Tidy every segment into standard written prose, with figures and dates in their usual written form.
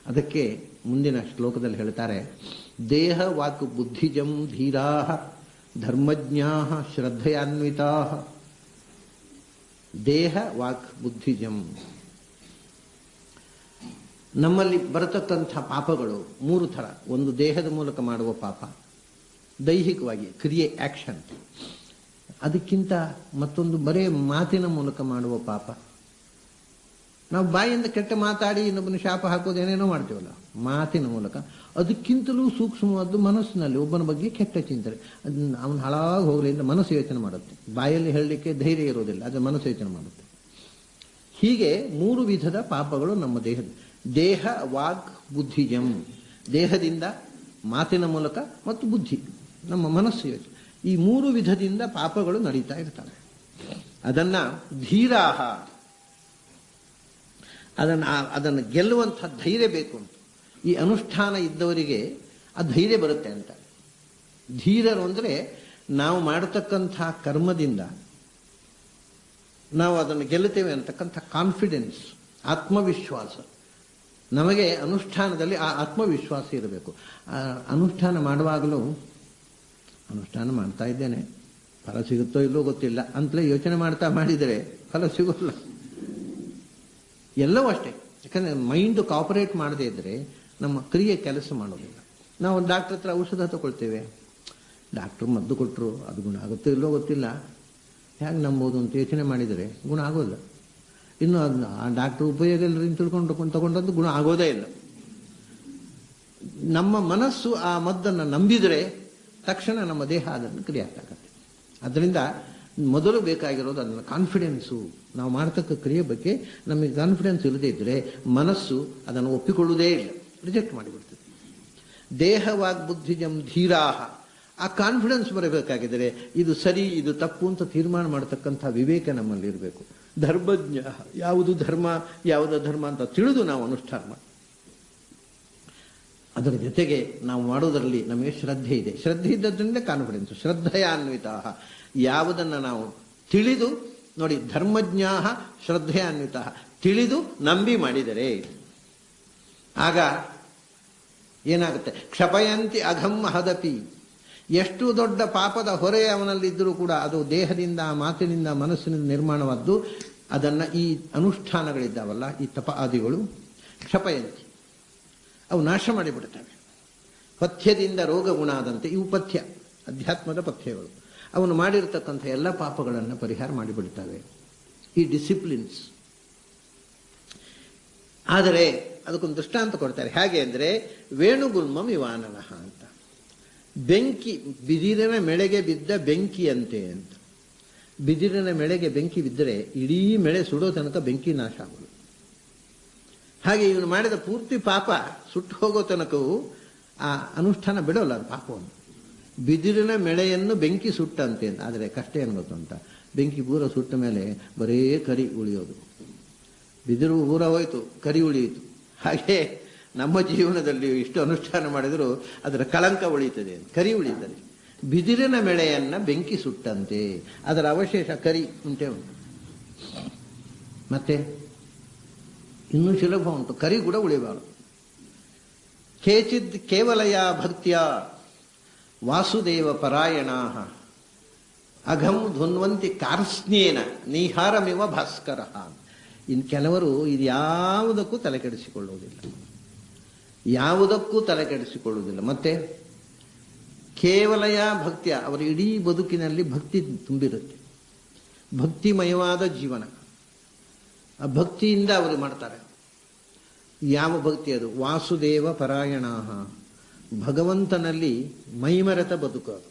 ಅದಕ್ಕೆ ಮುಂದಿನ ಶ್ಲೋಕದಲ್ಲಿ ಹೇಳ್ತಾರೆ, ದೇಹ ವಾಕ್ ಬುದ್ಧಿಜಂ ಧೀರಾ ಧರ್ಮಜ್ಞಾ ಶ್ರದ್ಧೆಯಾನ್ವಿತಾ. ದೇಹ ವಾಕ್ ಬುದ್ಧಿಜಂ. ನಮ್ಮಲ್ಲಿ ಬರತಕ್ಕಂಥ ಪಾಪಗಳು 3 ಥರ. ಒಂದು ದೇಹದ ಮೂಲಕ ಮಾಡುವ ಪಾಪ, ದೈಹಿಕವಾಗಿ ಕ್ರಿಯೆ ಆಕ್ಷನ್. ಅದಕ್ಕಿಂತ ಮತ್ತೊಂದು ಬರೇ ಮಾತಿನ ಮೂಲಕ ಮಾಡುವ ಪಾಪ. ನಾವು ಬಾಯಿಂದ ಕೆಟ್ಟ ಮಾತಾಡಿ ಇನ್ನೊಬ್ಬನ ಶಾಪ ಹಾಕೋದು ಏನೇನೋ ಮಾಡ್ತೀವಲ್ಲ, ಮಾತಿನ ಮೂಲಕ. ಅದಕ್ಕಿಂತಲೂ ಸೂಕ್ಷ್ಮವಾದ್ದು ಮನಸ್ಸಿನಲ್ಲಿ ಒಬ್ಬನ ಬಗ್ಗೆ ಕೆಟ್ಟ ಚಿಂತನೆ. ಅದನ್ನ ಅವನು ಹಾಳಾಗಿ ಹೋಗಲಿ ಅಂತ ಮನಸ್ಸು ಯೋಚನೆ ಮಾಡುತ್ತೆ. ಬಾಯಲ್ಲಿ ಹೇಳಲಿಕ್ಕೆ ಧೈರ್ಯ ಇರೋದಿಲ್ಲ, ಅದು ಮನಸ್ಸು ಯೋಚನೆ ಮಾಡುತ್ತೆ. ಹೀಗೆ 3 ವಿಧದ ಪಾಪಗಳು ನಮ್ಮ ದೇಹದ. ದೇಹ ವಾಗ್ ಬುದ್ಧಿಜಂ, ದೇಹದಿಂದ, ಮಾತಿನ ಮೂಲಕ ಮತ್ತು ಬುದ್ಧಿ, ನಮ್ಮ ಮನಸ್ಸು ಯೋಚನೆ. ಈ 3 ವಿಧದಿಂದ ಪಾಪಗಳು ನಡೀತಾ ಇರ್ತವೆ. ಅದನ್ನ ಧೀರಾಹ, ಅದನ್ನು ಗೆಲ್ಲುವಂಥ ಧೈರ್ಯ ಬೇಕು ಅಂತ. ಈ ಅನುಷ್ಠಾನ ಇದ್ದವರಿಗೆ ಆ ಧೈರ್ಯ ಬರುತ್ತೆ ಅಂತ. ಧೀರರು ಅಂದರೆ ನಾವು ಮಾಡತಕ್ಕಂಥ ಕರ್ಮದಿಂದ ನಾವು ಅದನ್ನು ಗೆಲ್ಲುತ್ತೇವೆ ಅಂತಕ್ಕಂಥ ಕಾನ್ಫಿಡೆನ್ಸ್, ಆತ್ಮವಿಶ್ವಾಸ. ನಮಗೆ ಅನುಷ್ಠಾನದಲ್ಲಿ ಆ ಆತ್ಮವಿಶ್ವಾಸ ಇರಬೇಕು. ಅನುಷ್ಠಾನ ಮಾಡುವಾಗಲೂ ಅನುಷ್ಠಾನ ಮಾಡ್ತಾ ಇದ್ದೇನೆ, ಫಲ ಸಿಗುತ್ತೋ ಇಲ್ಲೋ ಗೊತ್ತಿಲ್ಲ ಅಂತಲೇ ಯೋಚನೆ ಮಾಡ್ತಾ ಮಾಡಿದರೆ ಫಲ ಸಿಗೋಲ್ಲ. ಎಲ್ಲವೂ ಅಷ್ಟೇ. ಯಾಕಂದರೆ ಮೈಂಡ್ ಕಾಪರೇಟ್ ಮಾಡದೇ ಇದ್ದರೆ ನಮ್ಮ ಕ್ರಿಯೆ ಕೆಲಸ ಮಾಡೋದಿಲ್ಲ. ನಾವು ಡಾಕ್ಟರ್ ಹತ್ರ ಔಷಧ ತಗೊಳ್ತೇವೆ, ಡಾಕ್ಟ್ರು ಮದ್ದು ಕೊಟ್ಟರು, ಅದು ಗುಣ ಆಗುತ್ತೋ ಇಲ್ಲೋ ಗೊತ್ತಿಲ್ಲ, ಹೇಗೆ ನಂಬೋದು ಅಂತ ಯೋಚನೆ ಮಾಡಿದರೆ ಗುಣ ಆಗೋಲ್ಲ. ಇನ್ನು ಅದನ್ನ ಆ ಡಾಕ್ಟ್ರು ಉಪಯೋಗ ಎಲ್ಲರಿಂದ ತಗೊಂಡದ್ದು ಗುಣ ಆಗೋದೇ ಇಲ್ಲ. ನಮ್ಮ ಮನಸ್ಸು ಆ ಮದ್ದನ್ನು ನಂಬಿದರೆ ತಕ್ಷಣ ನಮ್ಮ ದೇಹ ಅದನ್ನು ಕ್ರಿಯೆ ಆಗ್ತಕ್ಕಂತೆ. ಅದರಿಂದ ಮೊದಲು ಬೇಕಾಗಿರೋದು ಅದನ್ನು ಕಾನ್ಫಿಡೆನ್ಸು. ನಾವು ಮಾಡ್ತಕ್ಕ ಕ್ರಿಯೆ ಬಗ್ಗೆ ನಮಗೆ ಕಾನ್ಫಿಡೆನ್ಸ್ ಇಲ್ಲದೇ ಇದ್ದರೆ ಮನಸ್ಸು ಅದನ್ನು ಒಪ್ಪಿಕೊಳ್ಳುವುದೇ ಇಲ್ಲ, ರಿಜೆಕ್ಟ್ ಮಾಡಿಬಿಡ್ತದೆ. ದೇಹವಾಗ್ ಬುದ್ಧಿಜಂ ಧೀರಾಹ, ಆ ಕಾನ್ಫಿಡೆನ್ಸ್ ಬರಬೇಕಾಗಿದ್ದರೆ ಇದು ಸರಿ ಇದು ತಪ್ಪು ಅಂತ ತೀರ್ಮಾನ ಮಾಡತಕ್ಕಂಥ ವಿವೇಕ ನಮ್ಮಲ್ಲಿ ಇರಬೇಕು. ಧರ್ಮಜ್ಞ, ಯಾವುದು ಧರ್ಮ ಯಾವುದು ಧರ್ಮ ಅಂತ ತಿಳಿದು ನಾವು ಅನುಷ್ಠಾನ ಮಾಡಿ. ಅದರ ಜೊತೆಗೆ ನಾವು ಮಾಡೋದರಲ್ಲಿ ನಮಗೆ ಶ್ರದ್ಧೆ ಇದೆ. ಶ್ರದ್ಧೆ ಇದ್ದದ್ರಿಂದ ಕಾನ್ಫಿಡೆನ್ಸ್. ಶ್ರದ್ಧೆಯಾನ್ವಿತ, ಯಾವುದನ್ನು ನಾವು ತಿಳಿದು ನೋಡಿ, ಧರ್ಮಜ್ಞಾ ಶ್ರದ್ಧೆಯಾನ್ವಿತ, ತಿಳಿದು ನಂಬಿ ಮಾಡಿದರೆ ಆಗ ಏನಾಗುತ್ತೆ? ಕ್ಷಪಯಂತಿ ಅಘಂ ಮಹದಪಿ. ಎಷ್ಟು ದೊಡ್ಡ ಪಾಪದ ಹೊರೆ ಅವನಲ್ಲಿದ್ದರೂ ಕೂಡ ಅದು ದೇಹದಿಂದ, ಮಾತಿನಿಂದ, ಮನಸ್ಸಿನಿಂದ ನಿರ್ಮಾಣವಾದ್ದು. ಅದನ್ನು ಈ ಅನುಷ್ಠಾನಗಳಿದ್ದಾವಲ್ಲ, ಈ ತಪ ಆದಿಗಳು ಕ್ಷಪಯಂತಿ, ಅವು ನಾಶ ಮಾಡಿಬಿಡ್ತವೆ. ಪಥ್ಯದಿಂದ ರೋಗ ಗುಣ ಆದಂತೆ ಇವು ಪಥ್ಯ, ಅಧ್ಯಾತ್ಮದ ಪಥ್ಯಗಳು. ಅವನು ಮಾಡಿರ್ತಕ್ಕಂಥ ಎಲ್ಲ ಪಾಪಗಳನ್ನು ಪರಿಹಾರ ಮಾಡಿಬಿಡ್ತವೆ ಈ ಡಿಸಿಪ್ಲಿನ್ಸ್. ಆದರೆ ಅದಕ್ಕೊಂದು ದೃಷ್ಟಾಂತ ಕೊಡ್ತಾರೆ. ಹೇಗೆ ಅಂದರೆ, ವೇಣುಗುಲ್ಮಂ ಇವಾನನಃ ಅಂತ. ಬೆಂಕಿ, ಬಿದಿರಿನ ಮೆಳೆಗೆ ಬಿದ್ದ ಬೆಂಕಿಯಂತೆ ಅಂತ. ಬಿದಿರಿನ ಮೆಳೆಗೆ ಬೆಂಕಿ ಬಿದ್ದರೆ ಇಡೀ ಮೆಳೆ ಸುಡೋ ತನಕ ಬೆಂಕಿ ನಾಶ ಆಗೋದು. ಹಾಗೆ ಇವನು ಮಾಡಿದ ಪೂರ್ತಿ ಪಾಪ ಸುಟ್ಟು ಹೋಗೋ ತನಕವೂ ಆ ಅನುಷ್ಠಾನ ಬಿಡೋಲ್ಲ ಅದು ಪಾಪವನ್ನು. ಬಿದಿರಿನ ಮೆಳೆಯನ್ನು ಬೆಂಕಿ ಸುಟ್ಟಂತೆ. ಆದರೆ ಕಷ್ಟ ಏನು ಗೊತ್ತುಂಟ, ಬೆಂಕಿ ಪೂರ ಸುಟ್ಟ ಮೇಲೆ ಬರೇ ಕರಿ ಉಳಿಯೋದು. ಬಿದಿರು ಪೂರ ಹೋಯ್ತು, ಕರಿ ಉಳಿಯಿತು. ಹಾಗೆ ನಮ್ಮ ಜೀವನದಲ್ಲಿ ಇಷ್ಟು ಅನುಷ್ಠಾನ ಮಾಡಿದರೂ ಅದರ ಕಳಂಕ ಉಳಿಯುತ್ತದೆ, ಕರಿ ಉಳಿಯುತ್ತದೆ. ಬಿದಿರಿನ ಮೆಳೆಯನ್ನು ಬೆಂಕಿ ಸುಟ್ಟಂತೆ, ಅದರ ಅವಶೇಷ ಕರಿ ಉಂಟೆ ಉಂಟು. ಮತ್ತೆ ಇನ್ನೂ ಸುಲಭ ಉಂಟು, ಕರಿ ಕೂಡ ಉಳಿಬಾರದು. ಕೇಚಿದ್ ಕೇವಲಯ ಭಕ್ತಿಯ ವಾಸುದೇವ ಪರಾಯಣಾ ಅಘಂ ಧ್ವನ್ವಂತಿ ಕಾರ್ಸ್ನೇನ ನಿಹಾರಮಿವ ಭಾಸ್ಕರ. ಇನ್ನು ಕೆಲವರು ಇದು ಯಾವುದಕ್ಕೂ ತಲೆ ಕೆಡಿಸಿಕೊಳ್ಳುವುದಿಲ್ಲ, ಯಾವುದಕ್ಕೂ ತಲೆ ಕೆಡಿಸಿಕೊಳ್ಳುವುದಿಲ್ಲ. ಮತ್ತೆ ಕೇವಲಯ ಭಕ್ತಿಯ, ಅವರ ಇಡೀ ಬದುಕಿನಲ್ಲಿ ಭಕ್ತಿ ತುಂಬಿರುತ್ತೆ, ಭಕ್ತಿಮಯವಾದ ಜೀವನ. ಆ ಭಕ್ತಿಯಿಂದ ಅವರು ಮಾಡ್ತಾರೆ. ಯಾವ ಭಕ್ತಿ ಅದು? ವಾಸುದೇವ ಪರಾಯಣ, ಭಗವಂತನಲ್ಲಿ ಮೈಮರೆತ ಬದುಕು ಅದು.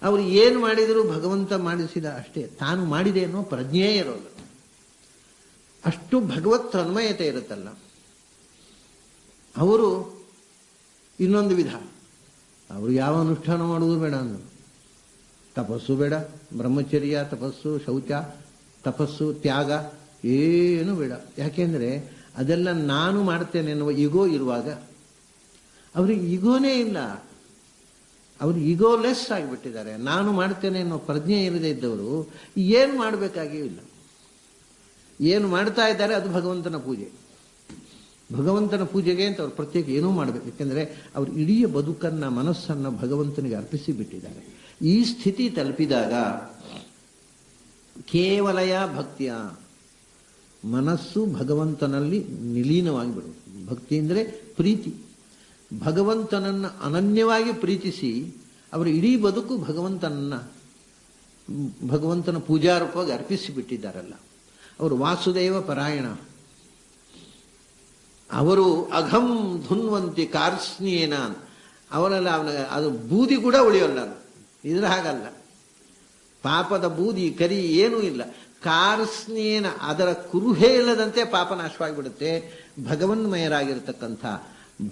ಅವರು ಏನು ಮಾಡಿದರೂ ಭಗವಂತ ಮಾಡಿಸಿದ ಅಷ್ಟೇ, ತಾನು ಮಾಡಿದೆ ಅನ್ನೋ ಪ್ರಜ್ಞೆ ಇರೋದು. ಅಷ್ಟು ಭಗವತ್ ತನ್ಮಯತೆ ಇರುತ್ತಲ್ಲ. ಅವರು ಇನ್ನೊಂದು ವಿಧ, ಅವರು ಯಾವ ಅನುಷ್ಠಾನ ಮಾಡುವುದು ಬೇಡ ಅಂದರು. ತಪಸ್ಸು ಬೇಡ, ಬ್ರಹ್ಮಚರ್ಯ, ತಪಸ್ಸು, ಶೌಚ, ತಪಸ್ಸು, ತ್ಯಾಗ ಏನು ಬೇಡ. ಯಾಕೆಂದರೆ ಅದೆಲ್ಲ ನಾನು ಮಾಡ್ತೇನೆ ಎನ್ನುವ ಈಗೋ ಇರುವಾಗ ಅವ್ರಿಗೆ ಈಗೋನೇ ಇಲ್ಲ. ಅವರು ಈಗೋಲೆಸ್ ಆಗಿಬಿಟ್ಟಿದ್ದಾರೆ. ನಾನು ಮಾಡ್ತೇನೆ ಅನ್ನೋ ಪ್ರಜ್ಞೆ ಇರದೇ ಇದ್ದವರು ಏನು ಮಾಡಬೇಕಾಗಿಯೂ ಇಲ್ಲ. ಏನು ಮಾಡ್ತಾ ಇದ್ದಾರೆ ಅದು ಭಗವಂತನ ಪೂಜೆ. ಭಗವಂತನ ಪೂಜೆಗೆ ಅಂತ ಅವ್ರು ಪ್ರತ್ಯೇಕ ಏನೂ ಮಾಡಬೇಕು. ಯಾಕೆಂದರೆ ಅವರು ಇಡೀ ಬದುಕನ್ನು ಮನಸ್ಸನ್ನು ಭಗವಂತನಿಗೆ ಅರ್ಪಿಸಿ ಬಿಟ್ಟಿದ್ದಾರೆ. ಈ ಸ್ಥಿತಿ ತಲುಪಿದಾಗ ಕೇವಲಯ ಭಕ್ತಿಯ ಮನಸ್ಸು ಭಗವಂತನಲ್ಲಿ ನಿಲೀನವಾಗಿ ಬಿಡುವುದು. ಭಕ್ತಿ ಅಂದರೆ ಪ್ರೀತಿ. ಭಗವಂತನನ್ನು ಅನನ್ಯವಾಗಿ ಪ್ರೀತಿಸಿ ಅವರ ಇಡೀ ಬದುಕು ಭಗವಂತನ ಪೂಜಾರೂಪವಾಗಿ ಅರ್ಪಿಸಿ ಬಿಟ್ಟಿದ್ದಾರಲ್ಲ, ಅವರು ವಾಸುದೇವ ಪರಾಯಣ. ಅವರು ಅಘಂ ಧುನ್ವಂತಿ ಕಾರ್ಸ್ನಿಯೇನ, ಅವರೆಲ್ಲ ಅದು ಬೂದಿ ಕೂಡ ಉಳಿಯೋಲ್ಲ. ಇದ್ರ ಹಾಗಲ್ಲ, ಪಾಪದ ಬೂದಿ ಕರಿ ಏನೂ ಇಲ್ಲ. ಕಾರ್ಸ್ನಿಯೇನ, ಅದರ ಕುರುಹೇ ಇಲ್ಲದಂತೆ ಪಾಪ ನಾಶವಾಗಿಬಿಡುತ್ತೆ. ಭಗವನ್ಮಯರಾಗಿರ್ತಕ್ಕಂಥ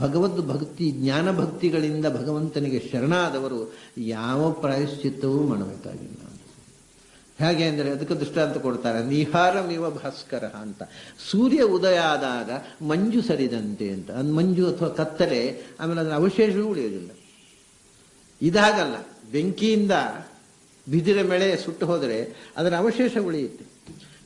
ಭಗವದ್ ಭಕ್ತಿ ಜ್ಞಾನ ಭಕ್ತಿಗಳಿಂದ ಭಗವಂತನಿಗೆ ಶರಣಾದವರು ಯಾವ ಪ್ರಾಯಶ್ಚಿತ್ತವೂ ಮಾಡಬೇಕಾಗಿಲ್ಲ. ಹೇಗೆ ಅಂದರೆ ಅದಕ್ಕೆ ದೃಷ್ಟಾಂತ ಕೊಡ್ತಾರೆ, ನಿಹಾರಮಿವ ಭಾಸ್ಕರ ಅಂತ. ಸೂರ್ಯ ಉದಯ ಆದಾಗ ಮಂಜು ಸರಿದಂತೆ ಅಂತ. ಅದು ಮಂಜು ಅಥವಾ ಕತ್ತಲೆ, ಆಮೇಲೆ ಅದರ ಅವಶೇಷವೂ ಉಳಿಯೋದಿಲ್ಲ. ಇದಾಗಲ್ಲ, ಬೆಂಕಿಯಿಂದ ಬಿದಿರ ಮೇಳೆ ಸುಟ್ಟು ಹೋದರೆ ಅದರ ಅವಶೇಷ ಉಳಿಯುತ್ತೆ.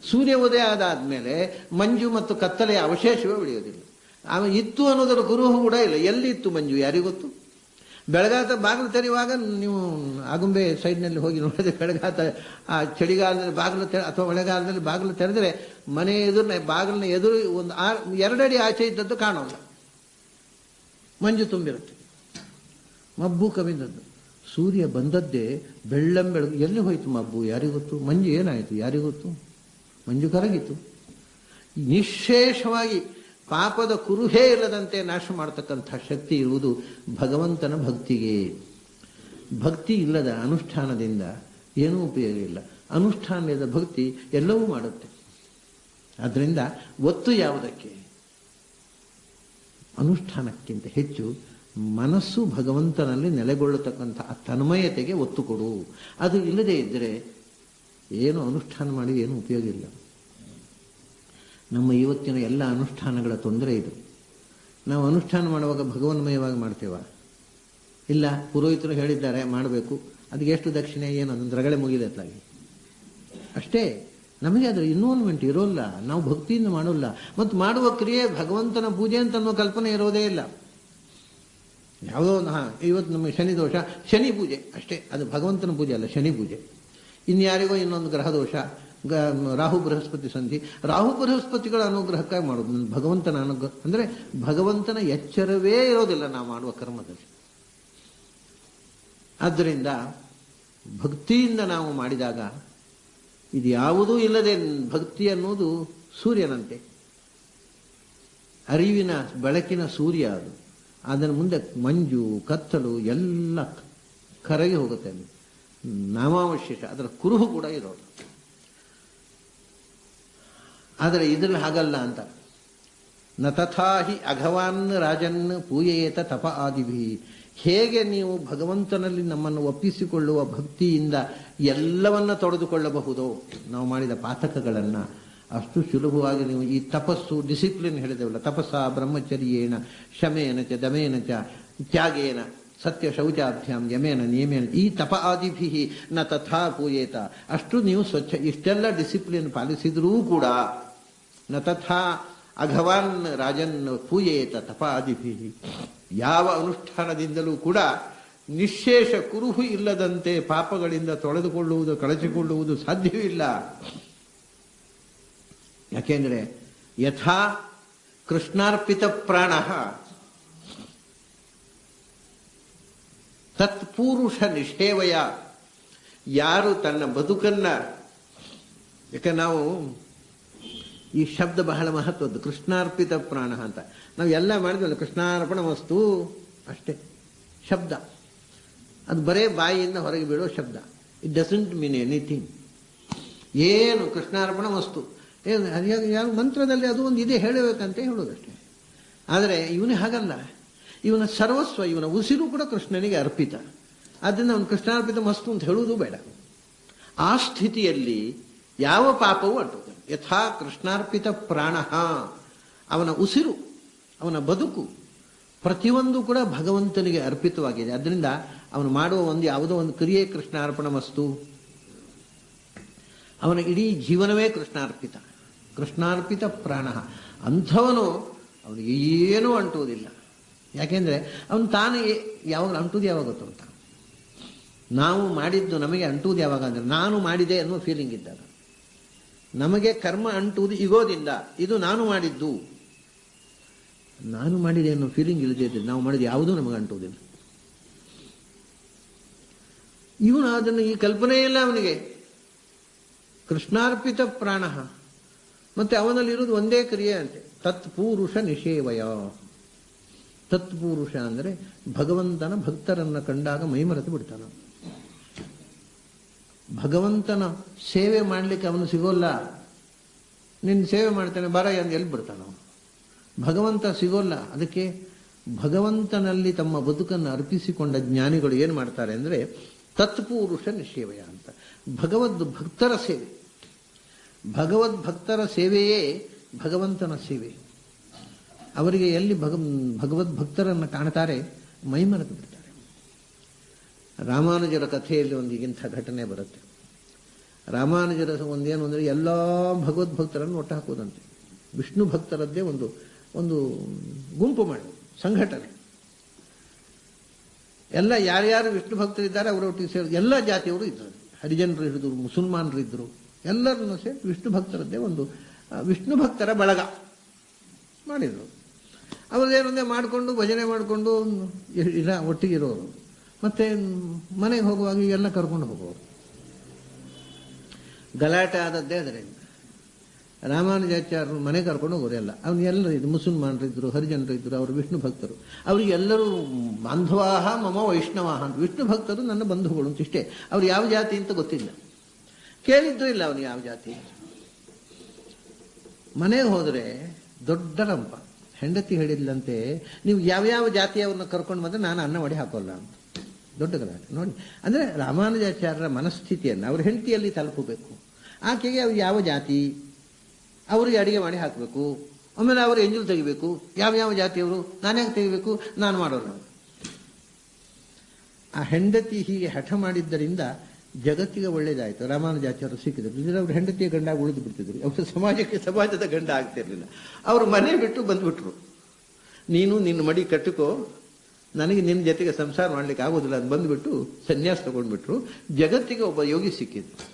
ಸೂರ್ಯ ಉದಯ ಆದಾದ್ಮೇಲೆ ಮಂಜು ಮತ್ತು ಕತ್ತಲೆಯ ಅವಶೇಷವೇ ಉಳಿಯೋದಿಲ್ಲ. ಆಮೇಲೆ ಇತ್ತು ಅನ್ನೋದರ ಕುರುಹು ಕೂಡ ಇಲ್ಲ. ಎಲ್ಲಿತ್ತು ಮಂಜು ಯಾರಿಗೊತ್ತು? ಬೆಳಗಾತ ಬಾಗಿಲು ತೆರೆಯುವಾಗ ನೀವು ಆಗುಂಬೆ ಸೈಡ್ನಲ್ಲಿ ಹೋಗಿ ನೋಡಿದ್ರೆ, ಬೆಳಗಾತ ಆ ಚಳಿಗಾಲದಲ್ಲಿ ಬಾಗಿಲು ಅಥವಾ ಮಳೆಗಾಲದಲ್ಲಿ ಬಾಗಿಲು ತೆರೆದರೆ ಮನೆ ಬಾಗಿಲಿನ ಎದುರು ಒಂದು 2 ಅಡಿ ಆಚೆ ಇದ್ದದ್ದು ಕಾಣೋಲ್ಲ, ಮಂಜು ತುಂಬಿರುತ್ತೆ, ಮಬ್ಬು ಕವಿದದ್ದು. ಸೂರ್ಯ ಬಂದದ್ದೇ ಬೆಳ್ಳಂಬೆಳಗು. ಎಲ್ಲಿ ಹೋಯ್ತು ಮಬ್ಬು ಯಾರಿಗೊತ್ತು? ಮಂಜು ಏನಾಯಿತು ಯಾರಿಗೊತ್ತು? ಮಂಜು ಕರಗಿತು. ನಿಶ್ಶೇಷವಾಗಿ ಪಾಪದ ಕುರುಹೇ ಇಲ್ಲದಂತೆ ನಾಶ ಮಾಡತಕ್ಕಂಥ ಶಕ್ತಿ ಇರುವುದು ಭಗವಂತನ ಭಕ್ತಿಗೆ. ಭಕ್ತಿ ಇಲ್ಲದ ಅನುಷ್ಠಾನದಿಂದ ಏನೂ ಉಪಯೋಗ ಇಲ್ಲ. ಅನುಷ್ಠಾನದ ಭಕ್ತಿ ಎಲ್ಲವೂ ಮಾಡುತ್ತೆ. ಆದ್ದರಿಂದ ಒತ್ತು ಯಾವುದಕ್ಕೆ? ಅನುಷ್ಠಾನಕ್ಕಿಂತ ಹೆಚ್ಚು ಮನಸ್ಸು ಭಗವಂತನಲ್ಲಿ ನೆಲೆಗೊಳ್ಳತಕ್ಕಂಥ ಆ ತನ್ಮಯತೆಗೆ ಒತ್ತು ಕೊಡು. ಅದು ಇಲ್ಲದೇ ಇದ್ದರೆ ಏನು ಅನುಷ್ಠಾನ ಮಾಡಿ ಏನೂ ಉಪಯೋಗ ಇಲ್ಲ. ನಮ್ಮ ಇವತ್ತಿನ ಎಲ್ಲ ಅನುಷ್ಠಾನಗಳ ತೊಂದರೆ ಇದು. ನಾವು ಅನುಷ್ಠಾನ ಮಾಡುವಾಗ ಭಗವನ್ಮಯವಾಗಿ ಮಾಡ್ತೇವ? ಇಲ್ಲ, ಪುರೋಹಿತರು ಹೇಳಿದ್ದಾರೆ ಮಾಡಬೇಕು, ಅದಕ್ಕೆ ಎಷ್ಟು ದಕ್ಷಿಣೆ ಏನು ಅದನ್ನು ರಗಳೆ ಮುಗಿದತ್ತಾಗಿ ಅಷ್ಟೇ. ನಮಗೆ ಅದರ ಇನ್ವಾಲ್ವ್ಮೆಂಟ್ ಇರೋಲ್ಲ, ನಾವು ಭಕ್ತಿಯಿಂದ ಮಾಡೋಲ್ಲ. ಮತ್ತು ಮಾಡುವ ಕ್ರಿಯೆ ಭಗವಂತನ ಪೂಜೆ ಅಂತ ಅನ್ನೋ ಕಲ್ಪನೆ ಇರೋದೇ ಇಲ್ಲ. ಯಾವುದೋ ಒಂದು ಇವತ್ತು ನಮಗೆ ಶನಿ ದೋಷ, ಶನಿ ಪೂಜೆ ಅಷ್ಟೇ, ಅದು ಭಗವಂತನ ಪೂಜೆ ಅಲ್ಲ, ಶನಿ ಪೂಜೆ. ಇನ್ಯಾರಿಗೋ ಇನ್ನೊಂದು ಗ್ರಹ ದೋಷ, ರಾಹು ಬೃಹಸ್ಪತಿ ಸಂಧಿ, ರಾಹು ಬೃಹಸ್ಪತಿಗಳ ಅನುಗ್ರಹಕ್ಕಾಗಿ ಮಾಡೋದು. ಭಗವಂತನ ಅನುಗ್ರಹ ಅಂದರೆ ಭಗವಂತನ ಎಚ್ಚರವೇ ಇರೋದಿಲ್ಲ ನಾವು ಮಾಡುವ ಕರ್ಮದಲ್ಲಿ. ಆದ್ದರಿಂದ ಭಕ್ತಿಯಿಂದ ನಾವು ಮಾಡಿದಾಗ ಇದು ಯಾವುದೂ ಇಲ್ಲದೆ, ಭಕ್ತಿ ಅನ್ನೋದು ಸೂರ್ಯನಂತೆ, ಅರಿವಿನ ಬೆಳಕಿನ ಸೂರ್ಯ ಅದು. ಅದರ ಮುಂದೆ ಮಂಜು ಕತ್ತಲು ಎಲ್ಲ ಕರಗಿ ಹೋಗುತ್ತೆ, ನಾಮಾವಶೇಷ, ಅದರ ಕುರುಹು ಕೂಡ ಇರೋದು. ಆದರೆ ಇದರಲ್ಲಿ ಹಾಗಲ್ಲ ಅಂತ. ನ ತಥಾಹಿ ಅಘವಾನ್ ರಾಜನ್ ಪೂಯೇತ ತಪ ಆದಿಭಿ. ಹೇಗೆ ನೀವು ಭಗವಂತನಲ್ಲಿ ನಮ್ಮನ್ನು ಒಪ್ಪಿಸಿಕೊಳ್ಳುವ ಭಕ್ತಿಯಿಂದ ಎಲ್ಲವನ್ನ ತೊಡೆದುಕೊಳ್ಳಬಹುದೋ, ನಾವು ಮಾಡಿದ ಪಾತಕಗಳನ್ನು, ಅಷ್ಟು ಸುಲಭವಾಗಿ ನೀವು ಈ ತಪಸ್ಸು, ಡಿಸಿಪ್ಲಿನ್ ಹೇಳಿದೆವಲ್ಲ, ತಪಸ್ಸ ಬ್ರಹ್ಮಚರ್ಯೇಣ ಶಮೇನ ಚ ದಮೇನ ಚ ತ್ಯಾಗೇನ ಸತ್ಯ ಶೌಚಾಭ್ಯಾಂ ಯಮೇನ ನಿಯಮೇನ, ಈ ತಪ ಆದಿಭಿ ನ ತಥಾ ಪೂಯೇತ. ಅಷ್ಟು ನೀವು ಸ್ವಚ್ಛ ಇಷ್ಟೆಲ್ಲ ಡಿಸಿಪ್ಲಿನ್ ಪಾಲಿಸಿದರೂ ಕೂಡ ನ ತಥಾ ಅಘವಾನ್ ರಾಜನ್ ಪೂಯೇತ ತಪ ಆದಿಭಿ. ಯಾವ ಅನುಷ್ಠಾನದಿಂದಲೂ ಕೂಡ ನಿಶ್ಶೇಷ ಕುರುಹು ಇಲ್ಲದಂತೆ ಪಾಪಗಳಿಂದ ತೊಳೆದುಕೊಳ್ಳುವುದು, ಕಳಚಿಕೊಳ್ಳುವುದು ಸಾಧ್ಯವಿಲ್ಲ. ಯಾಕೆಂದರೆ ಯಥಾ ಕೃಷ್ಣಾರ್ಪಿತ ಪ್ರಾಣ ತತ್ಪುರುಷ ನಿಷೇವಯ. ಯಾರು ತನ್ನ ಬದುಕನ್ನ, ಯಾಕೆ ನಾವು ಈ ಶಬ್ದ ಬಹಳ ಮಹತ್ವದ್ದು, ಕೃಷ್ಣಾರ್ಪಿತ ಪ್ರಾಣ ಅಂತ. ನಾವು ಎಲ್ಲ ಮಾಡಿದ್ವಲ್ಲ, ಕೃಷ್ಣಾರ್ಪಣ ವಸ್ತು ಅಷ್ಟೇ ಶಬ್ದ, ಅದು ಬರೇ ಬಾಯಿಯಿಂದ ಹೊರಗೆ ಬೀಳೋ ಶಬ್ದ. It doesn't mean anything. ಏನು ಕೃಷ್ಣಾರ್ಪಣ ವಸ್ತು ಏನು ಯಾವ ಮಂತ್ರದಲ್ಲಿ ಅದು ಒಂದು ಇದೆ ಹೇಳಬೇಕಂತ ಹೇಳೋದಷ್ಟೇ. ಆದರೆ ಇವನೇ ಹಾಗಲ್ಲ, ಇವನ ಸರ್ವಸ್ವ, ಇವನ ಉಸಿರು ಕೂಡ ಕೃಷ್ಣನಿಗೆ ಅರ್ಪಿತ. ಆದ್ದರಿಂದ ಅವನು ಕೃಷ್ಣಾರ್ಪಿತ ವಸ್ತು ಅಂತ ಹೇಳುವುದು ಬೇಡ. ಆ ಸ್ಥಿತಿಯಲ್ಲಿ ಯಾವ ಪಾಪವೂ ಅಂಟುತ್ತದೆ. ಯಥಾ ಕೃಷ್ಣಾರ್ಪಿತ ಪ್ರಾಣ, ಅವನ ಉಸಿರು, ಅವನ ಬದುಕು ಪ್ರತಿಯೊಂದು ಕೂಡ ಭಗವಂತನಿಗೆ ಅರ್ಪಿತವಾಗಿದೆ. ಅದರಿಂದ ಅವನು ಮಾಡುವ ಯಾವುದೋ ಒಂದು ಕ್ರಿಯೆ ಕೃಷ್ಣಾರ್ಪಣ ವಸ್ತು. ಅವನ ಇಡೀ ಜೀವನವೇ ಕೃಷ್ಣಾರ್ಪಿತ, ಕೃಷ್ಣಾರ್ಪಿತ ಪ್ರಾಣ. ಅಂಥವನು ಅವನಿಗೆ ಏನೂ ಅಂಟುವುದಿಲ್ಲ. ಯಾಕೆಂದರೆ ಅವನು ತಾನು ಯಾವಾಗ ಅಂಟುವುದು ಯಾವಾಗ ಗೊತ್ತುಂಟ, ನಾವು ಮಾಡಿದ್ದು ನಮಗೆ ಅಂಟುವುದು ಯಾವಾಗ ಅಂದರೆ ನಾನು ಮಾಡಿದೆ ಅನ್ನೋ ಫೀಲಿಂಗ್ ಇದ್ದಾಗ. ನಮಗೆ ಕರ್ಮ ಅಂಟುವುದು ಇಗೋದಿಂದ, ಇದು ನಾನು ಮಾಡಿದ್ದು, ನಾನು ಮಾಡಿದೆ ಅನ್ನೋ ಫೀಲಿಂಗ್ ಇಲ್ಲದೇ ಇದ್ದರೆ ನಾವು ಮಾಡಿದ ಯಾವುದೂ ನಮಗೆ ಅಂಟುವುದಿಲ್ಲ. ಇವನು ಅದನ್ನು ಈ ಕಲ್ಪನೆಯಲ್ಲ ಅವನಿಗೆ. ಕೃಷ್ಣಾರ್ಪಿತ ಪ್ರಾಣ, ಮತ್ತೆ ಅವನಲ್ಲಿರುವುದು ಒಂದೇ ಕ್ರಿಯೆ ಅಂತೆ, ತತ್ಪುರುಷ ನಿಷೇವಯ. ತತ್ಪುರುಷ ಅಂದರೆ ಭಗವಂತನ ಭಕ್ತರನ್ನು ಕಂಡಾಗ ಮೈಮರೆತು ಬಿಡ್ತಾನ. ಭಗವಂತನ ಸೇವೆ ಮಾಡಲಿಕ್ಕೆ ಅವನು ಸಿಗೋಲ್ಲ. ನಿನ್ನ ಸೇವೆ ಮಾಡ್ತಾನೆ ಬರ ಎಂದು ಎಲ್ಲಿ ಬಿಡ್ತಾನ ಅವನು. ಭಗವಂತ ಸಿಗೋಲ್ಲ. ಅದಕ್ಕೆ ಭಗವಂತನಲ್ಲಿ ತಮ್ಮ ಬದುಕನ್ನು ಅರ್ಪಿಸಿಕೊಂಡ ಜ್ಞಾನಿಗಳು ಏನು ಮಾಡ್ತಾರೆ ಅಂದರೆ ತತ್ಪುರುಷ ನಿಷೇವಯ ಅಂತ. ಭಗವದ್ ಸೇವೆ, ಭಗವದ್ಭಕ್ತರ ಸೇವೆಯೇ ಭಗವಂತನ ಸೇವೆ. ಅವರಿಗೆ ಎಲ್ಲಿ ಭಗವದ್ಭಕ್ತರನ್ನು ಕಾಣ್ತಾರೆ ಮೈಮರೆತು ಬಿಡ್ತಾರೆ. ರಾಮಾನುಜರ ಕಥೆಯಲ್ಲಿ ಒಂದು ಇಂಥ ಘಟನೆ ಬರುತ್ತೆ. ರಾಮಾನುಜರ ಒಂದೇನು ಅಂದರೆ ಎಲ್ಲ ಭಗವದ್ಭಕ್ತರನ್ನು ಒಟ್ಟು ಹಾಕೋದಂತೆ. ವಿಷ್ಣು ಭಕ್ತರದ್ದೇ ಒಂದು ಗುಂಪು ಮಾಡಿ ಸಂಘಟನೆ. ಎಲ್ಲ ಯಾರ್ಯಾರು ವಿಷ್ಣು ಭಕ್ತರಿದ್ದಾರೆ ಅವರೊಟ್ಟಿಗೆ ಸೇರಿ ಎಲ್ಲ ಜಾತಿಯವರು ಇದ್ದರು. ಹರಿಜನರು ಹಿಡಿದ್ರು, ಮುಸಲ್ಮಾನರು ಇದ್ದರು, ಎಲ್ಲರನ್ನು ಸೇರಿ ವಿಷ್ಣು ಭಕ್ತರದ್ದೇ ಒಂದು ವಿಷ್ಣು ಭಕ್ತರ ಬಳಗ ಮಾಡಿದರು. ಅವರದೇನೊಂದೇ ಮಾಡಿಕೊಂಡು ಭಜನೆ ಮಾಡಿಕೊಂಡು ಒಟ್ಟಿಗೆ ಇರೋರು. ಮತ್ತೆ ಮನೆಗೆ ಹೋಗುವಾಗ ಎಲ್ಲ ಕರ್ಕೊಂಡು ಹೋಗೋರು. ಗಲಾಟೆ ಆದದ್ದೇ ಅದರಿಂದ. ರಾಮಾನುಜಾಚಾರ್ಯರು ಮನೆ ಕರ್ಕೊಂಡು ಹೋಗೋರು ಎಲ್ಲ. ಅವನ್ನೆಲ್ಲರೂ ಇದು ಮುಸಲ್ಮಾನರು ಇದ್ದರು, ಹರಿಜನರು ಇದ್ದರು, ಅವರು ವಿಷ್ಣು ಭಕ್ತರು. ಅವರಿಗೆಲ್ಲರೂ ಬಾಂಧವಾಹ ಮಮ ವೈಷ್ಣವಾಹ ಅಂತ. ವಿಷ್ಣು ಭಕ್ತರು ನನ್ನ ಬಂಧುಗಳು ಅಂತ ಇಷ್ಟೇ. ಅವ್ರು ಯಾವ ಜಾತಿ ಅಂತ ಗೊತ್ತಿಲ್ಲ, ಕೇಳಿದ್ದೂ ಇಲ್ಲ ಅವನು ಯಾವ ಜಾತಿ. ಮನೆಗೆ ಹೋದರೆ ದೊಡ್ಡ ರಂಪ. ಹೆಂಡತಿ ಹೇಳಿದ್ಲಂತೆ, ನೀವು ಯಾವ್ಯಾವ ಜಾತಿಯವ್ರನ್ನ ಕರ್ಕೊಂಡು ಬಂದರೆ ನಾನು ಅನ್ನ ಮಾಡಿ ಹಾಕೋಲ್ಲ ಅಂತ. ದೊಡ್ಡ ಗಲಾಟೆ ನೋಡಿ. ಅಂದರೆ ರಾಮಾನುಜಾಚಾರ್ಯರ ಮನಸ್ಥಿತಿಯನ್ನು ಅವ್ರ ಹೆಂಡತಿಯಲ್ಲಿ ತಲುಪಬೇಕು. ಆಕೆಗೆ ಅವ್ರು ಯಾವ ಜಾತಿ, ಅವರಿಗೆ ಅಡಿಗೆ ಮಾಡಿ ಹಾಕಬೇಕು, ಆಮೇಲೆ ಅವರು ಎಂಜಲು ತೆಗಿಬೇಕು. ಯಾವ್ಯಾವ ಜಾತಿಯವರು, ನಾನ್ಯಾಕೆ ತೆಗಿಬೇಕು, ನಾನು ಮಾಡೋಲ್ಲ. ಆ ಹೆಂಡತಿ ಹೀಗೆ ಹಠ ಮಾಡಿದ್ದರಿಂದ ಜಗತ್ತಿಗೆ ಒಳ್ಳೇದಾಯಿತು. ರಾಮಾನುಜಾಚಾರ್ಯರು ಸಿಕ್ಕಿದ್ರು. ಇದ್ರೆ ಅವ್ರ ಹೆಂಡತಿಯ ಗಂಡಾಗಿ ಉಳಿದು ಬಿಡ್ತಿದ್ರು. ಅವರು ಸಮಾಜದ ಗಂಡ ಆಗ್ತಿರ್ಲಿಲ್ಲ. ಅವರು ಮನೆ ಬಿಟ್ಟು ಬಂದ್ಬಿಟ್ರು. ನೀನು ನಿನ್ನ ಮಡಿ ಕಟ್ಟಿಕೋ, ನನಗೆ ನಿನ್ನ ಜೊತೆಗೆ ಸಂಸಾರ ಮಾಡ್ಲಿಕ್ಕೆ ಆಗೋದಿಲ್ಲ ಅಂತ ಬಂದ್ಬಿಟ್ಟು ಸನ್ಯಾಸ ತಗೊಂಡ್ಬಿಟ್ರು. ಜಗತ್ತಿಗೆ ಒಬ್ಬ ಯೋಗಿ ಸಿಕ್ಕಿದ್ರು.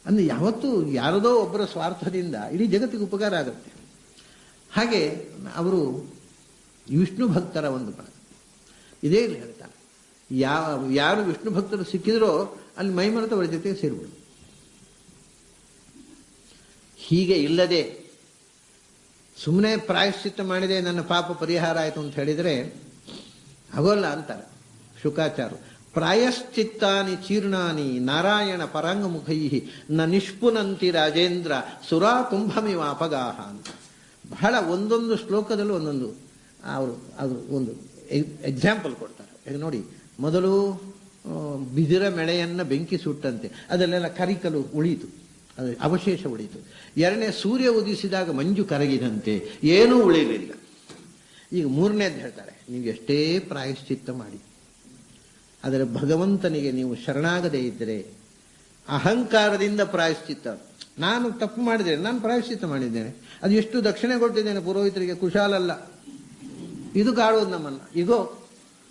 ಅಂದರೆ ಯಾವತ್ತೂ ಯಾರದೋ ಒಬ್ಬರ ಸ್ವಾರ್ಥದಿಂದ ಇಡೀ ಜಗತ್ತಿಗೆ ಉಪಕಾರ ಆಗುತ್ತೆ. ಹಾಗೆ ಅವರು ವಿಷ್ಣು ಭಕ್ತರ ಒಂದು ಇದೇ ಇಲ್ಲಿ ಹೇಳ್ತಾರೆ. ಯಾರು ವಿಷ್ಣು ಭಕ್ತರು ಸಿಕ್ಕಿದ್ರೋ ಅಲ್ಲಿ ಮೈಮರೆತ ಅವರ ಜೊತೆಗೆ ಸೇರಿಬಿಡು. ಹೀಗೆ ಇಲ್ಲದೆ ಸುಮ್ಮನೆ ಪ್ರಾಯಶ್ಚಿತ್ತ ಮಾಡಿದೆ ನನ್ನ ಪಾಪ ಪರಿಹಾರ ಆಯಿತು ಅಂತ ಹೇಳಿದರೆ ಆಗೋಲ್ಲ ಅಂತಾರೆ ಶುಕಾಚಾರ್ಯರು. ಪ್ರಾಯಶ್ಚಿತ್ತಾನಿ ಚೀರ್ಣಾನಿ ನಾರಾಯಣ ಪರಾಂಗಮುಖೈ ನ ನಿಷ್ಪುನಂತಿ ರಾಜೇಂದ್ರ ಸುರಾ ಕುಂಭಮಿವ ಅಪಗಾಹ ಅಂತ. ಬಹಳ ಒಂದೊಂದು ಶ್ಲೋಕದಲ್ಲೂ ಒಂದೊಂದು ಅವರು ಒಂದು ಎಕ್ಸಾಂಪಲ್ ಕೊಡ್ತಾರೆ. ಈಗ ನೋಡಿ, ಮೊದಲು ಬಿದಿರ ಮೆಳೆಯನ್ನು ಬೆಂಕಿ ಸುಟ್ಟಂತೆ ಅದಲ್ಲೆಲ್ಲ ಕರಿಕಲು ಉಳಿಯಿತು, ಅದು ಅವಶೇಷ ಉಳಿಯಿತು. ಎರಡನೇ, ಸೂರ್ಯ ಉದಿಸಿದಾಗ ಮಂಜು ಕರಗಿದಂತೆ ಏನೂ ಉಳಿಲಿಲ್ಲ. ಈಗ ಮೂರನೇದು ಹೇಳ್ತಾರೆ, ನೀವು ಎಷ್ಟೇ ಪ್ರಾಯಶ್ಚಿತ್ತ ಮಾಡಿ ಆದರೆ ಭಗವಂತನಿಗೆ ನೀವು ಶರಣಾಗದೇ ಇದ್ದರೆ, ಅಹಂಕಾರದಿಂದ ಪ್ರಾಯಶ್ಚಿತ್ತ, ನಾನು ತಪ್ಪು ಮಾಡಿದ್ದೇನೆ, ನಾನು ಪ್ರಾಯಶ್ಚಿತ್ತ ಮಾಡಿದ್ದೇನೆ, ಅದು ಎಷ್ಟು ದಕ್ಷಿಣೆ ಕೊಟ್ಟಿದ್ದೇನೆ ಪುರೋಹಿತರಿಗೆ, ಕುಶಾಲಲ್ಲ, ಇದು ಕಾಡುವುದು ನಮ್ಮನ್ನು. ಈಗೋ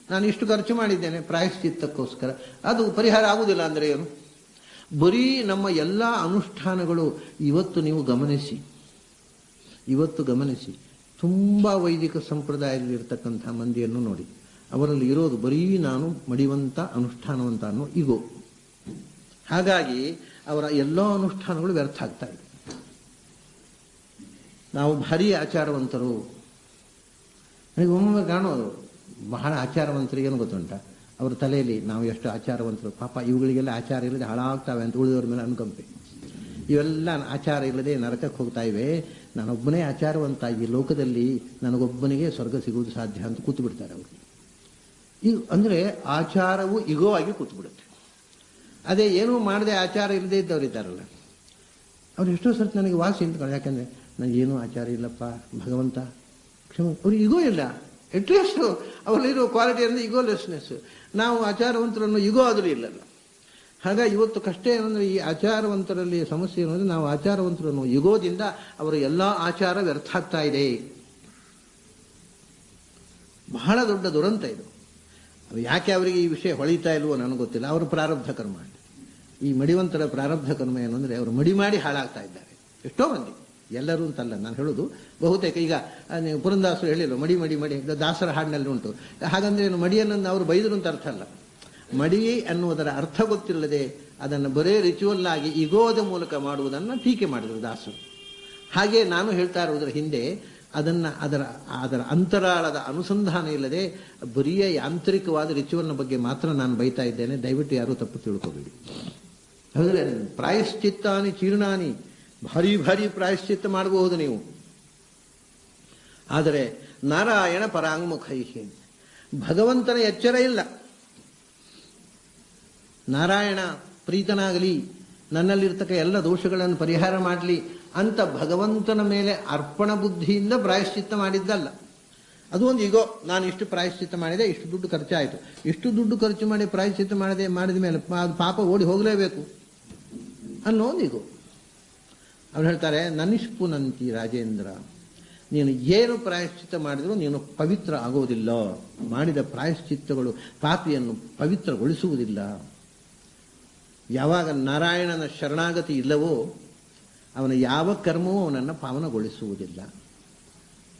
ನಾನು ಇಷ್ಟು ಖರ್ಚು ಮಾಡಿದ್ದೇನೆ ಪ್ರಾಯಶ್ಚಿತ್ತಕ್ಕೋಸ್ಕರ, ಅದು ಪರಿಹಾರ ಆಗುವುದಿಲ್ಲ ಅಂದರೆ ಏನು? ಬರೀ ನಮ್ಮ ಎಲ್ಲ ಅನುಷ್ಠಾನಗಳು ಇವತ್ತು ನೀವು ಗಮನಿಸಿ ತುಂಬ ವೈದಿಕ ಸಂಪ್ರದಾಯದಲ್ಲಿರ್ತಕ್ಕಂಥ ಮಂದಿಯನ್ನು ನೋಡಿ, ಅವರಲ್ಲಿ ಇರೋದು ಬರೀ ನಾನು ಮಡಿವಂತ ಅನುಷ್ಠಾನವಂತ ಅನ್ನೋ ಈಗೋ. ಹಾಗಾಗಿ ಅವರ ಎಲ್ಲ ಅನುಷ್ಠಾನಗಳು ವ್ಯರ್ಥ ಆಗ್ತಾ ಇದೆ. ನಾವು ಭಾರಿ ಆಚಾರವಂತರು. ನನಗೆ ಒಮ್ಮೊಮ್ಮೆ ಕಾಣೋದು ಬಹಳ ಆಚಾರವಂತರಿಗೇನು ಗೊತ್ತುಂಟ, ಅವ್ರ ತಲೆಯಲ್ಲಿ ನಾವು ಎಷ್ಟು ಆಚಾರವಂತರು, ಪಾಪ ಇವುಗಳಿಗೆಲ್ಲ ಆಚಾರ ಇಲ್ಲದೆ ಹಾಳಾಗ್ತಾವೆ ಅಂತ ಉಳಿದವ್ರ ಮೇಲೆ ಅನುಕಂಪೆ. ಇವೆಲ್ಲ ಆಚಾರ ಇಲ್ಲದೆ ನರಕಕ್ಕೆ ಹೋಗ್ತಾ ಇವೆ, ನಾನೊಬ್ಬನೇ ಆಚಾರವಂತ ಈ ಲೋಕದಲ್ಲಿ, ನನಗೊಬ್ಬನಿಗೆ ಸ್ವರ್ಗ ಸಿಗುವುದು ಸಾಧ್ಯ ಅಂತ ಕೂತು ಬಿಡ್ತಾರೆ ಅವರು. ಈಗ ಅಂದರೆ ಆಚಾರವು ಇಗೋ ಆಗಿ ಕೂತು ಬಿಡುತ್ತೆ. ಅದೇ ಏನೂ ಮಾಡದೆ ಆಚಾರ ಇಲ್ಲದೆ ಇದ್ದವ್ರು ಇದ್ದಾರಲ್ಲ, ಅವ್ರು ಎಷ್ಟೋ ಸರ್ತಿ ನನಗೆ ವಾಸಿ ಅಂತ, ಯಾಕಂದರೆ ನನಗೇನೂ ಆಚಾರ ಇಲ್ಲಪ್ಪ ಭಗವಂತ ಕ್ಷಮ, ಅವ್ರಿಗೆ ಇಗೋ ಇಲ್ಲ. ಅಟ್ಲೀಸ್ಟ್ ಅವರಲ್ಲಿರೋ ಕ್ವಾಲಿಟಿ ಅಂದರೆ ಇಗೋಲೆಸ್ನೆಸ್. ನಾವು ಆಚಾರವಂತರನ್ನು ಇಗೋ ಆದರೂ ಇಲ್ಲಲ್ಲ. ಹಾಗಾಗಿ ಇವತ್ತು ಕಷ್ಟ ಏನಂದರೆ ಈ ಆಚಾರವಂತರಲ್ಲಿ ಸಮಸ್ಯೆ ಏನಂದರೆ ನಾವು ಆಚಾರವಂತರನ್ನು ಇಗೋದಿಂದ ಅವರ ಎಲ್ಲ ಆಚಾರ ವ್ಯರ್ಥ ಆಗ್ತಾ ಇದೆ. ಬಹಳ ದೊಡ್ಡ ದುರಂತ ಇದು. ಯಾಕೆ ಅವರಿಗೆ ಈ ವಿಷಯ ಹೊಳಿತಾ ಇಲ್ವೋ ನನಗೆ ಗೊತ್ತಿಲ್ಲ. ಅವರು ಪ್ರಾರಬ್ಧ ಕರ್ಮ, ಈ ಮಡಿವಂತರ ಪ್ರಾರಬ್ಧ ಕರ್ಮ ಏನು ಅಂದರೆ ಅವರು ಮಡಿ ಮಾಡಿ ಹಾಳಾಗ್ತಾ ಇದ್ದಾರೆ. ಎಷ್ಟೋ ಮಂದಿ, ಎಲ್ಲರೂ ಅಂತಲ್ಲ ನಾನು ಹೇಳೋದು, ಬಹುತೇಕ. ಈಗ ನೀವು ಪುರಂದಾಸರು ಹೇಳಿಲ್ಲ ಮಡಿ ಮಡಿ ಮಡಿ, ದಾಸರ ಹಾಡಿನಲ್ಲಿ ಉಂಟು. ಹಾಗಂದ್ರೆ ಏನು, ಮಡಿಯನ್ನು ಅವರು ಬೈದರು ಅಂತ ಅರ್ಥ ಅಲ್ಲ. ಮಡಿ ಅನ್ನುವುದರ ಅರ್ಥ ಗೊತ್ತಿಲ್ಲದೆ ಅದನ್ನು ಬರೇ ರಿಚುವಲ್ ಆಗಿ ಇಗೋದ ಮೂಲಕ ಮಾಡುವುದನ್ನು ಟೀಕೆ ಮಾಡಿದರು ದಾಸರು. ಹಾಗೆ ನಾನು ಹೇಳ್ತಾ ಇರುವುದರ ಹಿಂದೆ ಅದನ್ನು ಅದರ ಅಂತರಾಳದ ಅನುಸಂಧಾನ ಇಲ್ಲದೆ ಬರಿಯ ಯಾಂತ್ರಿಕವಾದ ರಿಚುವಲ್ನ ಬಗ್ಗೆ ಮಾತ್ರ ನಾನು ಬೈತಾ ಇದ್ದೇನೆ. ದಯವಿಟ್ಟು ಯಾರೂ ತಪ್ಪು ತಿಳ್ಕೋಬೇಡಿ. ಹಾಗಾದರೆ ಪ್ರಾಯಶ್ಚಿತ್ತಾನಿ ಚೀರ್ಣಾನಿ, ಭಾರಿ ಭಾರಿ ಪ್ರಾಯಶ್ಚಿತ್ತ ಮಾಡಬಹುದು ನೀವು. ಆದರೆ ನಾರಾಯಣ ಪರಾಂಗುಖೈಹಿ, ಭಗವಂತನ ಎಚ್ಚರ ಇಲ್ಲ. ನಾರಾಯಣ ಪ್ರೀತನಾಗಲಿ, ನನ್ನಲ್ಲಿರ್ತಕ್ಕ ಎಲ್ಲ ದೋಷಗಳನ್ನು ಪರಿಹಾರ ಮಾಡಲಿ ಅಂತ ಭಗವಂತನ ಮೇಲೆ ಅರ್ಪಣ ಬುದ್ಧಿಯಿಂದ ಪ್ರಾಯಶ್ಚಿತ್ತ ಮಾಡಿದ್ದಲ್ಲ. ಅದು ಒಂದು ಈಗೋ, ನಾನು ಇಷ್ಟು ಪ್ರಾಯಶ್ಚಿತ್ತ ಮಾಡಿದೆ, ಇಷ್ಟು ದುಡ್ಡು ಖರ್ಚಾಯಿತು, ಇಷ್ಟು ದುಡ್ಡು ಖರ್ಚು ಮಾಡಿ ಪ್ರಾಯಶ್ಚಿತ್ತ ಮಾಡಿದ ಮೇಲೆ ಪಾಪ ಓಡಿ ಹೋಗಲೇಬೇಕು ಅನ್ನೋ ಒಂದು ಈಗೋ. ಅವ್ರು ಹೇಳ್ತಾರೆ, ನನಿಷ್ಪುನಂತಿ ರಾಜೇಂದ್ರ, ನೀನು ಏನು ಪ್ರಾಯಶ್ಚಿತ್ತ ಮಾಡಿದರೂ ನೀನು ಪವಿತ್ರ ಆಗೋದಿಲ್ಲ. ಮಾಡಿದ ಪ್ರಾಯಶ್ಚಿತ್ತಗಳು ಪಾಪಿಯನ್ನು ಪವಿತ್ರಗೊಳಿಸುವುದಿಲ್ಲ. ಯಾವಾಗ ನಾರಾಯಣನ ಶರಣಾಗತಿ ಇಲ್ಲವೋ ಅವನ ಯಾವ ಕರ್ಮವೂ ಅವನನ್ನು ಪಾವನಗೊಳಿಸುವುದಿಲ್ಲ.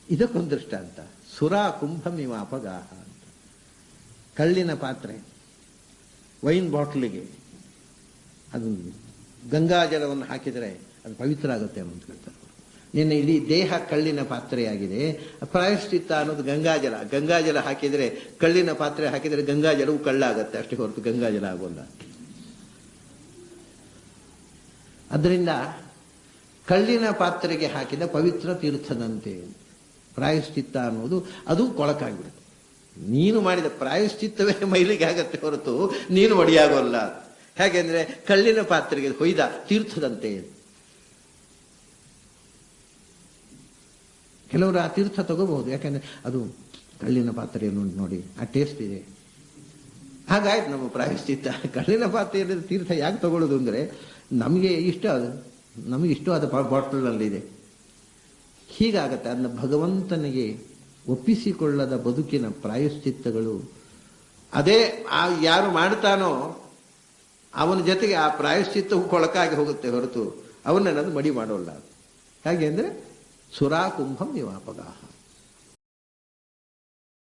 ಇದಕ್ಕೊಂದು ದೃಷ್ಟಾಂತ. ಸುರಾ ಕುಂಭಮಿವ ಅಪಗಾಹ ಅಂತ. ಕಳ್ಳಿನ ಪಾತ್ರೆ, ವೈನ್ ಬಾಟ್ಲಿಗೆ ಅದು ಗಂಗಾಜಲವನ್ನು ಹಾಕಿದರೆ ಅದು ಪವಿತ್ರ ಆಗುತ್ತೆ ಅಂತ ಹೇಳ್ತಾರೆ. ನಿನ್ನ ಇಡೀ ದೇಹ ಕಳ್ಳಿನ ಪಾತ್ರೆಯಾಗಿದೆ, ಪ್ರಾಯಶ್ಚಿತ್ತ ಅನ್ನೋದು ಗಂಗಾಜಲ ಹಾಕಿದರೆ, ಕಳ್ಳಿನ ಪಾತ್ರೆ ಹಾಕಿದರೆ ಗಂಗಾಜಲವು ಕಳ್ಳಾಗತ್ತೆ ಅಷ್ಟೇ ಹೊರತು ಗಂಗಾಜಲ ಆಗೋಲ್ಲ. ಅದರಿಂದ ಕಳ್ಳಿನ ಪಾತ್ರೆಗೆ ಹಾಕಿದ ಪವಿತ್ರ ತೀರ್ಥದಂತೆ ಪ್ರಾಯಶ್ಚಿತ್ತ ಅನ್ನೋದು ಅದು ಕೊಳಕಾಗ್ಬಿಡುತ್ತೆ. ನೀನು ಮಾಡಿದ ಪ್ರಾಯಶ್ಚಿತ್ತವೇ ಮೈಲಿಗೆ ಆಗತ್ತೆ ಹೊರತು ನೀನು ಒಡಿಯಾಗೋಲ್ಲ. ಹೇಗೆಂದ್ರೆ ಕಳ್ಳಿನ ಪಾತ್ರೆಗೆ ಹೊಯ್ದ ತೀರ್ಥದಂತೆ. ಕೆಲವರು ಆ ತೀರ್ಥ ತಗೋಬಹುದು, ಯಾಕಂದ್ರೆ ಅದು ಕಳ್ಳಿನ ಪಾತ್ರೆಯನ್ನು ನೋಡಿ ಆ ಟೇಸ್ಟ್ ಇದೆ. ಹಾಗಾಯ್ತು ನಮ್ಮ ಪ್ರಾಯಶ್ಚಿತ್ತ. ಕಳ್ಳಿನ ಪಾತ್ರೆಯಲ್ಲಿ ತೀರ್ಥ ಯಾಕೆ ತಗೊಳ್ಳೋದು ಅಂದರೆ ನಮಗೆ ಇಷ್ಟ, ಅದು ನಮಗೆ ಇಷ್ಟವಾದ ಬಾಟಲಲ್ಲಿದೆ. ಹೀಗಾಗತ್ತೆ. ಅದನ್ನ ಭಗವಂತನಿಗೆ ಒಪ್ಪಿಸಿಕೊಳ್ಳದ ಬದುಕಿನ ಪ್ರಾಯಶ್ಚಿತ್ತಗಳು, ಅದೇ ಯಾರು ಮಾಡ್ತಾನೋ ಅವನ ಜೊತೆಗೆ ಆ ಪ್ರಾಯಶ್ಚಿತ್ತವು ಕೊಳಕಾಗಿ ಹೋಗುತ್ತೆ ಹೊರತು ಅವನನ್ನದು ಮಡಿ ಮಾಡೋಲ್ಲ. ಹಾಗೆ ಅಂದರೆ ಸುರಾ ಕುಂಭಂ ನಿವಾಪಗಾಹ.